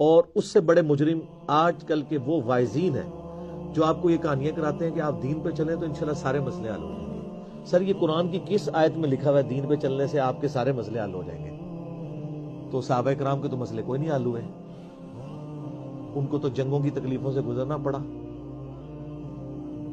اور اس سے بڑے مجرم آج کل کے وہ واعظین ہیں جو آپ کو یہ کہانیاں کراتے ہیں کہ آپ دین پہ چلیں تو انشاءاللہ سارے مسئلے حل ہو جائیں گے۔ سر یہ قرآن کی کس آیت میں لکھا ہوا ہے دین پہ چلنے سے آپ کے سارے مسئلے حل ہو جائیں گے؟ تو صحابہ کرام کے تو مسئلے کوئی نہیں حل ہوئے، ان کو تو جنگوں کی تکلیفوں سے گزرنا پڑا۔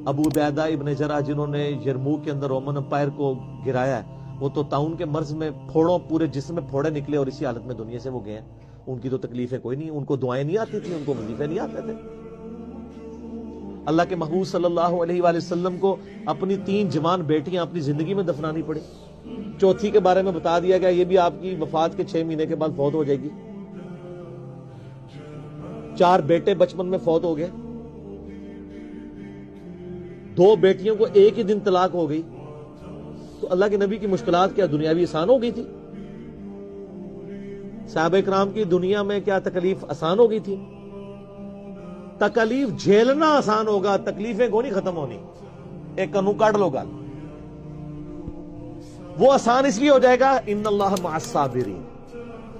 ابو عبیدہ ابن جرح جنہوں نے یرموک کے اندر رومن امپائر کو گرایا ہے، وہ تو طاعون کے مرض میں پھوڑوں پورے جسم میں پھوڑے نکلے اور اسی حالت میں دنیا سے وہ گئے ہیں۔ ان کی تو تکلیفیں کوئی نہیں، ان کو دعائیں نہیں آتی تھیں، ان کو وظیفے نہیں آتے تھے۔ اللہ کے محبوب صلی اللہ علیہ وآلہ وسلم کو اپنی 3 جوان بیٹیاں اپنی زندگی میں دفنانی پڑی، چوتھی کے بارے میں بتا دیا گیا یہ بھی آپ کی وفات کے 6 مہینے کے بعد فوت ہو جائے گی۔ 4 بیٹے بچپن میں فوت ہو گئے، 2 بیٹیوں کو ایک ہی دن طلاق ہو گئی، تو اللہ کے نبی کی مشکلات کیا دنیاوی آسان ہو گئی تھی؟ صحابہ کرام کی دنیا میں کیا تکلیف آسان ہو گئی تھی؟ تکلیف جھیلنا آسان ہوگا، تکلیفیں کو نہیں ختم ہونی۔ ایک کنو کاٹ لو گال، وہ آسان اس لیے ہو جائے گا ان اللہ مع الصابرین،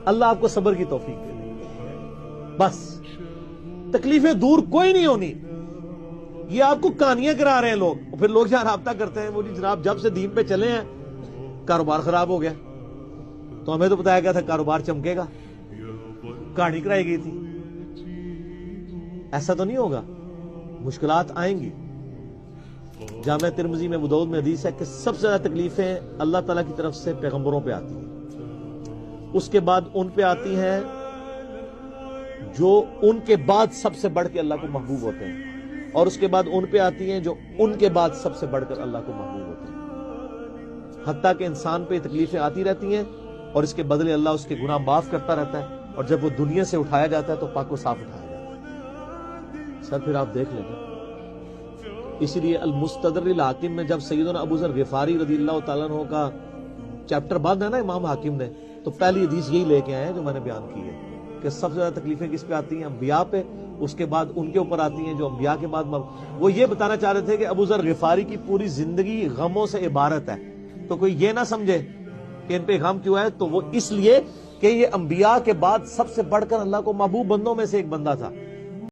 اللہ آپ کو صبر کی توفیق دے دے، بس تکلیفیں دور کوئی نہیں ہونی۔ یہ آپ کو کہانیاں کرا رہے ہیں لوگ، پھر لوگ یہاں رابطہ کرتے ہیں وہ جی جناب جب سے دین پہ چلے ہیں کاروبار خراب ہو گیا، تو ہمیں تو بتایا گیا تھا کاروبار چمکے گا، کہانی کرائی گئی تھی۔ ایسا تو نہیں ہوگا، مشکلات آئیں گی۔ جامع ترمذی میں ابو داؤد میں حدیث ہے کہ سب سے زیادہ تکلیفیں اللہ تعالیٰ کی طرف سے پیغمبروں پہ آتی ہیں، اس کے بعد ان پہ آتی ہیں جو ان کے بعد سب سے بڑھ کے اللہ کو محبوب ہوتے ہیں، اور اس کے بعد ان پہ آتی ہیں جو ان کے بعد سب سے بڑھ کر اللہ کو محبوب ہوتے ہیں۔ حتیٰ کہ انسان پہ تکلیفیں آتی رہتی ہیں اور اس کے بدلے اللہ اس کے گناہ معاف کرتا رہتا ہے، اور جب وہ دنیا سے اٹھایا جاتا ہے تو پاک و صاف اٹھایا جاتا ہے۔ سر پھر آپ دیکھ لیں گے، اسی لیے المستدرک الحاکم میں جب سیدنا ابو ذر غفاری رضی اللہ تعالیٰ عنہ کا چیپٹر بعد ہے نا امام حاکم نے، تو پہلی حدیث یہی لے کے آئے ہیں جو میں نے بیان کی ہے کہ سب سے زیادہ تکلیفیں کس پہ آتی ہیں؟ انبیاء پہ، اس کے بعد ان کے اوپر آتی ہیں جو انبیاء کے بعد وہ یہ بتانا چاہ رہے تھے کہ ابو ذر غفاری کی پوری زندگی غموں سے عبارت ہے، تو کوئی یہ نہ سمجھے کہ ان پہ غم کیوں ہے، تو وہ اس لیے کہ یہ انبیاء کے بعد سب سے بڑھ کر اللہ کو محبوب بندوں میں سے ایک بندہ تھا۔